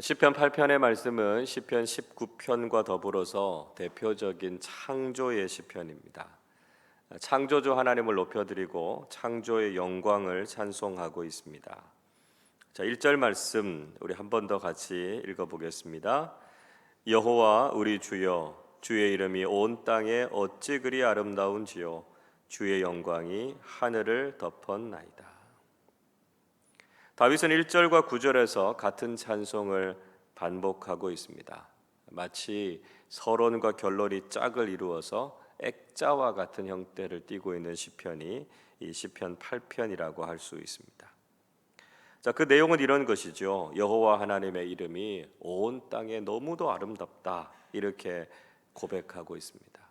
시편 8편의 말씀은 시편 19편과 더불어서 대표적인 창조의 시편입니다. 창조주 하나님을 높여드리고 창조의 영광을 찬송하고 있습니다. 자, 1절 말씀 우리 한 번 더 같이 읽어보겠습니다. 여호와 우리 주여, 주의 이름이 온 땅에 어찌 그리 아름다운지요, 주의 영광이 하늘을 덮었나이다. 다윗은 1절과 9절에서 같은 찬송을 반복하고 있습니다. 마치 서론과 결론이 짝을 이루어서 액자와 같은 형태를 띠고 있는 시편이 이 시편 8편이라고 할 수 있습니다. 자, 그 내용은 이런 것이죠. 여호와 하나님의 이름이 온 땅에 너무도 아름답다, 이렇게 고백하고 있습니다.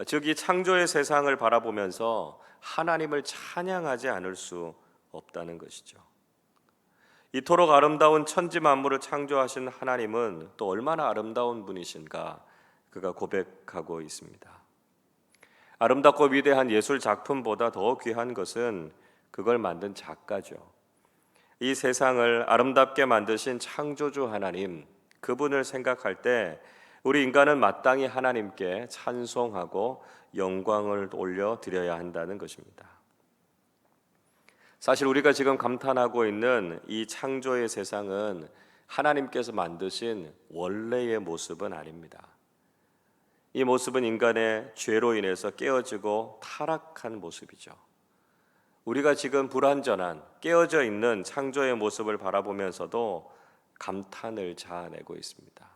즉, 이 창조의 세상을 바라보면서 하나님을 찬양하지 않을 수 없다는 것이죠. 이토록 아름다운 천지 만물을 창조하신 하나님은 또 얼마나 아름다운 분이신가, 그가 고백하고 있습니다. 아름답고 위대한 예술 작품보다 더 귀한 것은 그걸 만든 작가죠. 이 세상을 아름답게 만드신 창조주 하나님, 그분을 생각할 때 우리 인간은 마땅히 하나님께 찬송하고 영광을 올려드려야 한다는 것입니다. 사실 우리가 지금 감탄하고 있는 이 창조의 세상은 하나님께서 만드신 원래의 모습은 아닙니다. 이 모습은 인간의 죄로 인해서 깨어지고 타락한 모습이죠. 우리가 지금 불완전한 깨어져 있는 창조의 모습을 바라보면서도 감탄을 자아내고 있습니다.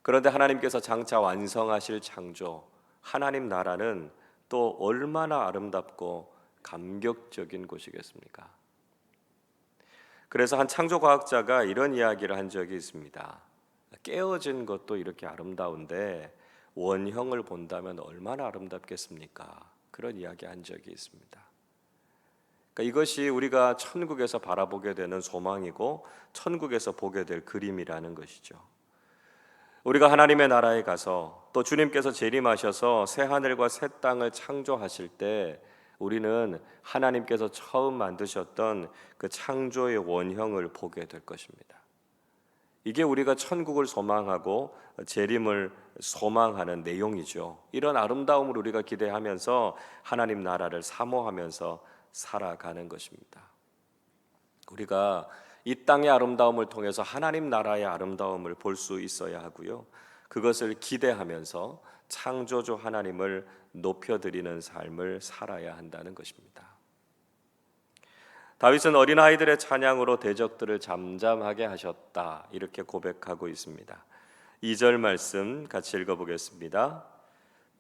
그런데 하나님께서 장차 완성하실 창조, 하나님 나라는 또 얼마나 아름답고 감격적인 곳이겠습니까? 그래서 한 창조과학자가 이런 이야기를 한 적이 있습니다. 깨어진 것도 이렇게 아름다운데 원형을 본다면 얼마나 아름답겠습니까? 그런 이야기 한 적이 있습니다. 그러니까 이것이 우리가 천국에서 바라보게 되는 소망이고 천국에서 보게 될 그림이라는 것이죠. 우리가 하나님의 나라에 가서 또 주님께서 재림하셔서 새 하늘과 새 땅을 창조하실 때 우리는 하나님께서 처음 만드셨던 그 창조의 원형을 보게 될 것입니다. 이게 우리가 천국을 소망하고 재림을 소망하는 내용이죠. 이런 아름다움을 우리가 기대하면서 하나님 나라를 사모하면서 살아가는 것입니다. 우리가 이 땅의 아름다움을 통해서 하나님 나라의 아름다움을 볼 수 있어야 하고요. 그것을 기대하면서 창조주 하나님을 높여드리는 삶을 살아야 한다는 것입니다. 다윗은 어린아이들의 찬양으로 대적들을 잠잠하게 하셨다, 이렇게 고백하고 있습니다. 2절 말씀 같이 읽어보겠습니다.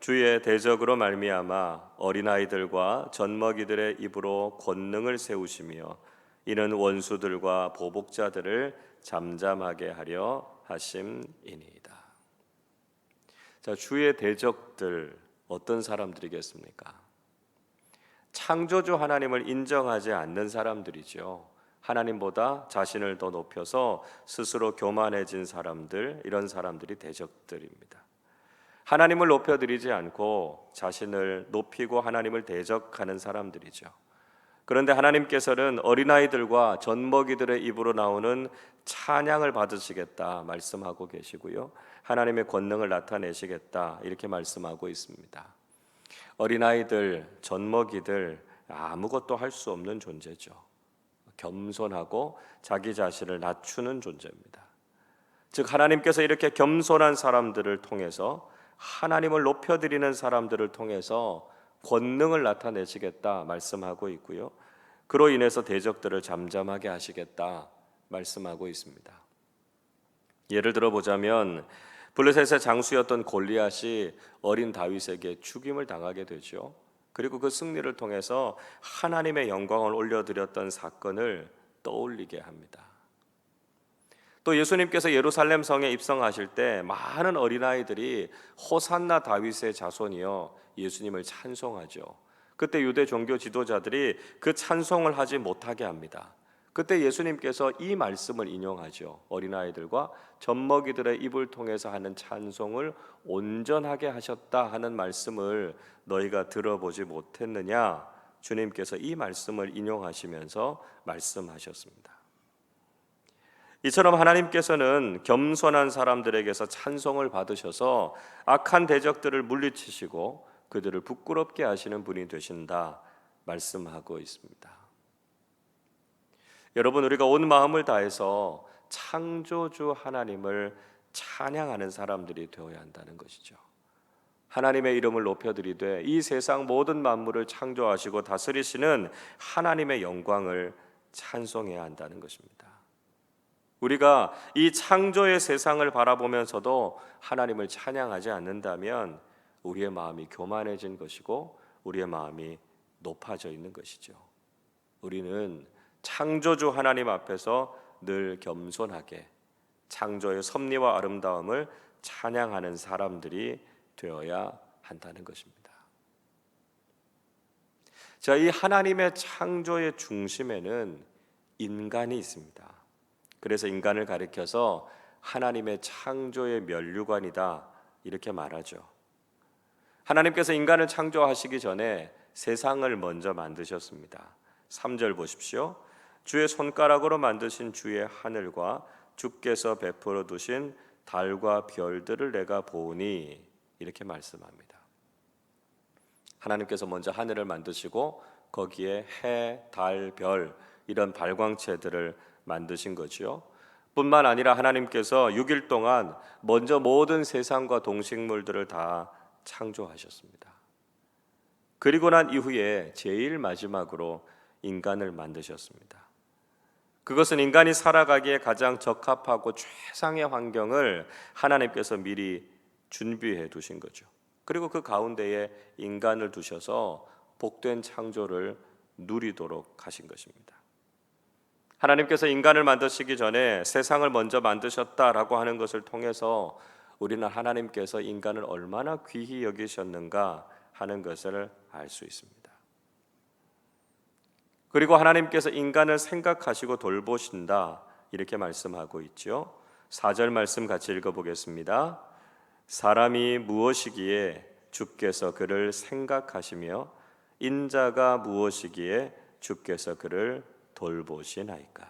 주의 대적으로 말미암아 어린아이들과 젖먹이들의 입으로 권능을 세우시며 이는 원수들과 보복자들을 잠잠하게 하려 하심이니이다. 자, 주의 대적들 어떤 사람들이겠습니까? 창조주 하나님을 인정하지 않는 사람들이죠. 하나님보다 자신을 더 높여서 스스로 교만해진 사람들, 이런 사람들이 대적들입니다. 하나님을 높여드리지 않고 자신을 높이고 하나님을 대적하는 사람들이죠. 그런데 하나님께서는 어린아이들과 젖먹이들의 입으로 나오는 찬양을 받으시겠다 말씀하고 계시고요, 하나님의 권능을 나타내시겠다 이렇게 말씀하고 있습니다. 어린아이들, 젖먹이들 아무것도 할 수 없는 존재죠. 겸손하고 자기 자신을 낮추는 존재입니다. 즉 하나님께서 이렇게 겸손한 사람들을 통해서, 하나님을 높여드리는 사람들을 통해서 권능을 나타내시겠다 말씀하고 있고요, 그로 인해서 대적들을 잠잠하게 하시겠다 말씀하고 있습니다. 예를 들어 보자면 블레셋의 장수였던 골리앗이 어린 다윗에게 죽임을 당하게 되죠. 그리고 그 승리를 통해서 하나님의 영광을 올려드렸던 사건을 떠올리게 합니다. 또 예수님께서 예루살렘 성에 입성하실 때 많은 어린아이들이 호산나 다윗의 자손이여 예수님을 찬송하죠. 그때 유대 종교 지도자들이 그 찬송을 하지 못하게 합니다. 그때 예수님께서 이 말씀을 인용하죠. 어린아이들과 젖먹이들의 입을 통해서 하는 찬송을 온전하게 하셨다 하는 말씀을 너희가 들어보지 못했느냐? 주님께서 이 말씀을 인용하시면서 말씀하셨습니다. 이처럼 하나님께서는 겸손한 사람들에게서 찬송을 받으셔서 악한 대적들을 물리치시고 그들을 부끄럽게 하시는 분이 되신다 말씀하고 있습니다. 여러분, 우리가 온 마음을 다해서 창조주 하나님을 찬양하는 사람들이 되어야 한다는 것이죠. 하나님의 이름을 높여드리되 이 세상 모든 만물을 창조하시고 다스리시는 하나님의 영광을 찬송해야 한다는 것입니다. 우리가 이 창조의 세상을 바라보면서도 하나님을 찬양하지 않는다면 우리의 마음이 교만해진 것이고 우리의 마음이 높아져 있는 것이죠. 우리는 창조주 하나님 앞에서 늘 겸손하게 창조의 섭리와 아름다움을 찬양하는 사람들이 되어야 한다는 것입니다. 자, 이 하나님의 창조의 중심에는 인간이 있습니다. 그래서 인간을 가리켜서 하나님의 창조의 면류관이다 이렇게 말하죠. 하나님께서 인간을 창조하시기 전에 세상을 먼저 만드셨습니다. 3절 보십시오. 주의 손가락으로 만드신 주의 하늘과 주께서 베풀어 두신 달과 별들을 내가 보니 이렇게 말씀합니다. 하나님께서 먼저 하늘을 만드시고 거기에 해, 달, 별 이런 발광체들을 만드신 거지요. 뿐만 아니라 하나님께서 6일 동안 먼저 모든 세상과 동식물들을 다 창조하셨습니다. 그리고 난 이후에 제일 마지막으로 인간을 만드셨습니다. 그것은 인간이 살아가기에 가장 적합하고 최상의 환경을 하나님께서 미리 준비해 두신 거죠. 그리고 그 가운데에 인간을 두셔서 복된 창조를 누리도록 하신 것입니다. 하나님께서 인간을 만드시기 전에 세상을 먼저 만드셨다라고 하는 것을 통해서 우리는 하나님께서 인간을 얼마나 귀히 여기셨는가 하는 것을 알 수 있습니다. 그리고 하나님께서 인간을 생각하시고 돌보신다 이렇게 말씀하고 있죠. 4절 말씀 같이 읽어보겠습니다. 사람이 무엇이기에 주께서 그를 생각하시며 인자가 무엇이기에 주께서 그를 돌보시나이까.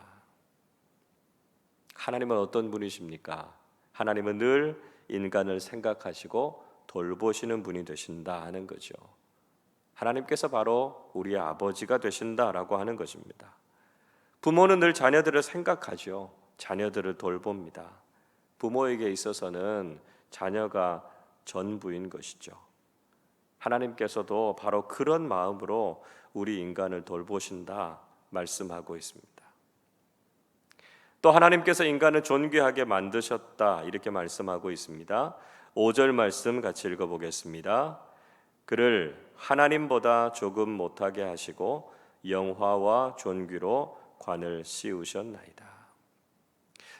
하나님은 어떤 분이십니까? 하나님은 늘 인간을 생각하시고 돌보시는 분이 되신다 하는 거죠. 하나님께서 바로 우리의 아버지가 되신다라고 하는 것입니다. 부모는 늘 자녀들을 생각하죠. 자녀들을 돌봅니다. 부모에게 있어서는 자녀가 전부인 것이죠. 하나님께서도 바로 그런 마음으로 우리 인간을 돌보신다 말씀하고 있습니다. 또 하나님께서 인간을 존귀하게 만드셨다 이렇게 말씀하고 있습니다. 5절 말씀 같이 읽어보겠습니다. 그를 하나님보다 조금 못하게 하시고 영화와 존귀로 관을 씌우셨나이다.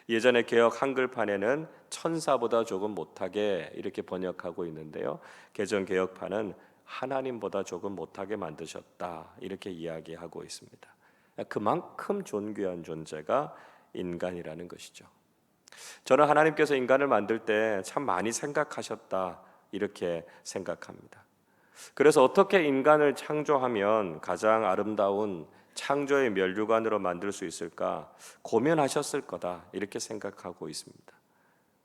예전에 개역 한글판에는 천사보다 조금 못하게 이렇게 번역하고 있는데요. 개정 개역판은 하나님보다 조금 못하게 만드셨다 이렇게 이야기하고 있습니다. 그만큼 존귀한 존재가 인간이라는 것이죠. 저는 하나님께서 인간을 만들 때 참 많이 생각하셨다 이렇게 생각합니다. 그래서 어떻게 인간을 창조하면 가장 아름다운 창조의 면류관으로 만들 수 있을까 고민하셨을 거다 이렇게 생각하고 있습니다.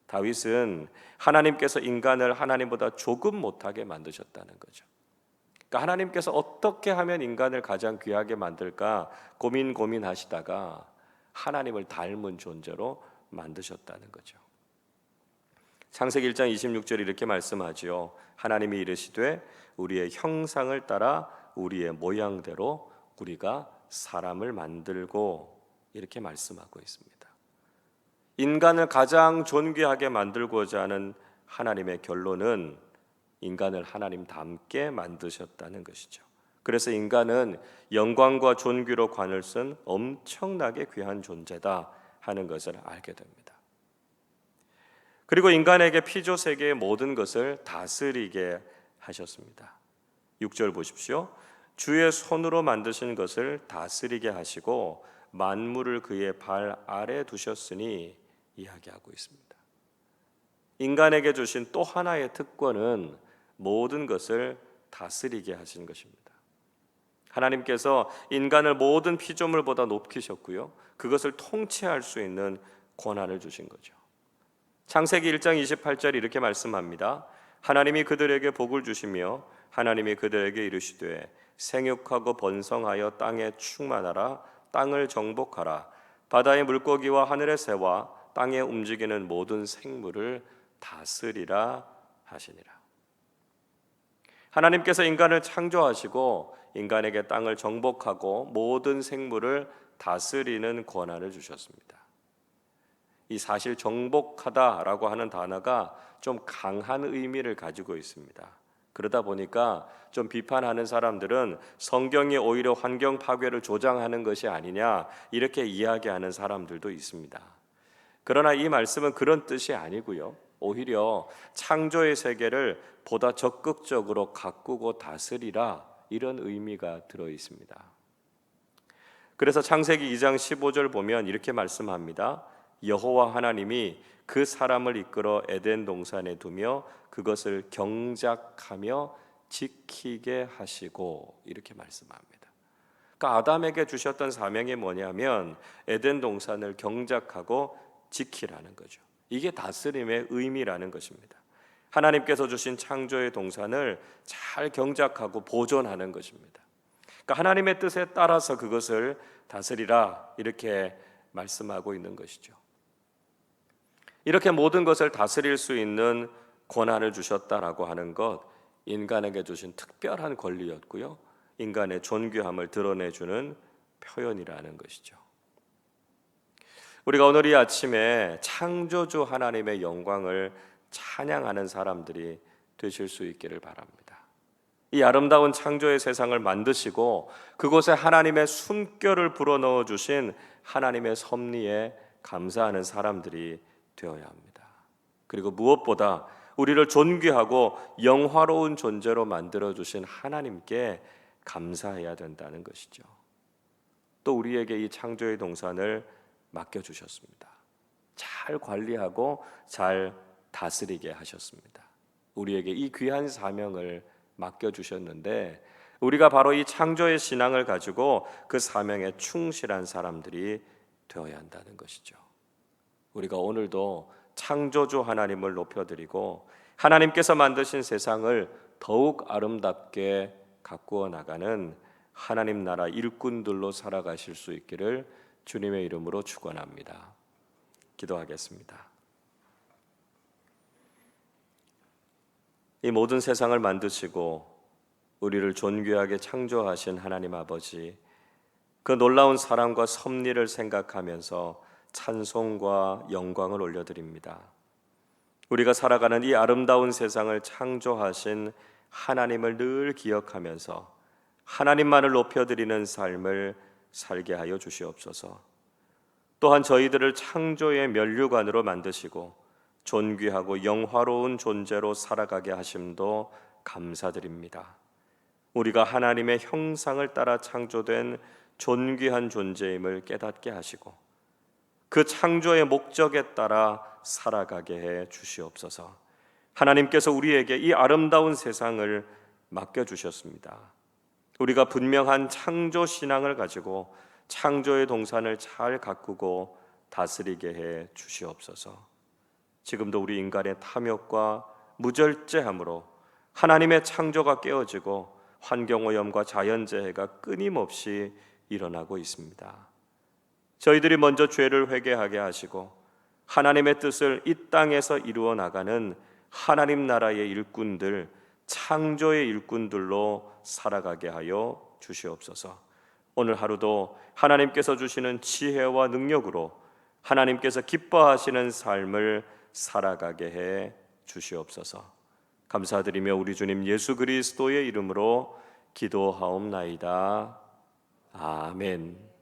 다윗은 하나님께서 인간을 하나님보다 조금 못하게 만드셨다는 거죠. 그러니까 하나님께서 어떻게 하면 인간을 가장 귀하게 만들까 고민하시다가 하나님을 닮은 존재로 만드셨다는 거죠. 창세기 1장 26절 이렇게 말씀하지요. 하나님이 이르시되 우리의 형상을 따라 우리의 모양대로 우리가 사람을 만들고 이렇게 말씀하고 있습니다. 인간을 가장 존귀하게 만들고자 하는 하나님의 결론은 인간을 하나님 닮게 만드셨다는 것이죠. 그래서 인간은 영광과 존귀로 관을 쓴 엄청나게 귀한 존재다 하는 것을 알게 됩니다. 그리고 인간에게 피조 세계의 모든 것을 다스리게 하셨습니다. 6절 보십시오. 주의 손으로 만드신 것을 다스리게 하시고 만물을 그의 발 아래 두셨으니 이야기하고 있습니다. 인간에게 주신 또 하나의 특권은 모든 것을 다스리게 하신 것입니다. 하나님께서 인간을 모든 피조물보다 높이셨고요. 그것을 통치할 수 있는 권한을 주신 거죠. 창세기 1장 28절 이렇게 말씀합니다. 하나님이 그들에게 복을 주시며 하나님이 그들에게 이르시되 생육하고 번성하여 땅에 충만하라. 땅을 정복하라. 바다의 물고기와 하늘의 새와 땅에 움직이는 모든 생물을 다스리라 하시니라. 하나님께서 인간을 창조하시고 인간에게 땅을 정복하고 모든 생물을 다스리는 권한을 주셨습니다. 이 사실 정복하다라고 하는 단어가 좀 강한 의미를 가지고 있습니다. 그러다 보니까 좀 비판하는 사람들은 성경이 오히려 환경 파괴를 조장하는 것이 아니냐 이렇게 이야기하는 사람들도 있습니다. 그러나 이 말씀은 그런 뜻이 아니고요. 오히려 창조의 세계를 보다 적극적으로 가꾸고 다스리라 이런 의미가 들어 있습니다. 그래서 창세기 2장 15절 보면 이렇게 말씀합니다. 여호와 하나님이 그 사람을 이끌어 에덴 동산에 두며 그것을 경작하며 지키게 하시고 이렇게 말씀합니다. 그러니까 아담에게 주셨던 사명이 뭐냐면 에덴 동산을 경작하고 지키라는 거죠. 이게 다스림의 의미라는 것입니다. 하나님께서 주신 창조의 동산을 잘 경작하고 보존하는 것입니다. 그러니까 하나님의 뜻에 따라서 그것을 다스리라 이렇게 말씀하고 있는 것이죠. 이렇게 모든 것을 다스릴 수 있는 권한을 주셨다라고 하는 것, 인간에게 주신 특별한 권리였고요. 인간의 존귀함을 드러내주는 표현이라는 것이죠. 우리가 오늘 이 아침에 창조주 하나님의 영광을 찬양하는 사람들이 되실 수 있기를 바랍니다. 이 아름다운 창조의 세상을 만드시고 그곳에 하나님의 숨결을 불어넣어 주신 하나님의 섭리에 감사하는 사람들이 되어야 합니다. 그리고 무엇보다 우리를 존귀하고 영화로운 존재로 만들어 주신 하나님께 감사해야 된다는 것이죠. 또 우리에게 이 창조의 동산을 맡겨주셨습니다. 잘 관리하고 잘 다스리게 하셨습니다. 우리에게 이 귀한 사명을 맡겨주셨는데 우리가 바로 이 창조의 신앙을 가지고 그 사명에 충실한 사람들이 되어야 한다는 것이죠. 우리가 오늘도 창조주 하나님을 높여드리고 하나님께서 만드신 세상을 더욱 아름답게 가꾸어 나가는 하나님 나라 일꾼들로 살아가실 수 있기를 주님의 이름으로 축원합니다. 기도하겠습니다. 이 모든 세상을 만드시고 우리를 존귀하게 창조하신 하나님 아버지, 그 놀라운 사랑과 섭리를 생각하면서 찬송과 영광을 올려드립니다. 우리가 살아가는 이 아름다운 세상을 창조하신 하나님을 늘 기억하면서 하나님만을 높여드리는 삶을 살게 하여 주시옵소서. 또한 저희들을 창조의 면류관으로 만드시고 존귀하고 영화로운 존재로 살아가게 하심도 감사드립니다. 우리가 하나님의 형상을 따라 창조된 존귀한 존재임을 깨닫게 하시고 그 창조의 목적에 따라 살아가게 해 주시옵소서. 하나님께서 우리에게 이 아름다운 세상을 맡겨주셨습니다. 우리가 분명한 창조 신앙을 가지고 창조의 동산을 잘 가꾸고 다스리게 해 주시옵소서. 지금도 우리 인간의 탐욕과 무절제함으로 하나님의 창조가 깨어지고 환경오염과 자연재해가 끊임없이 일어나고 있습니다. 저희들이 먼저 죄를 회개하게 하시고 하나님의 뜻을 이 땅에서 이루어 나가는 하나님 나라의 일꾼들, 창조의 일꾼들로 살아가게 하여 주시옵소서. 오늘 하루도 하나님께서 주시는 지혜와 능력으로 하나님께서 기뻐하시는 삶을 살아가게 해 주시옵소서. 감사드리며 우리 주님 예수 그리스도의 이름으로 기도하옵나이다. 아멘.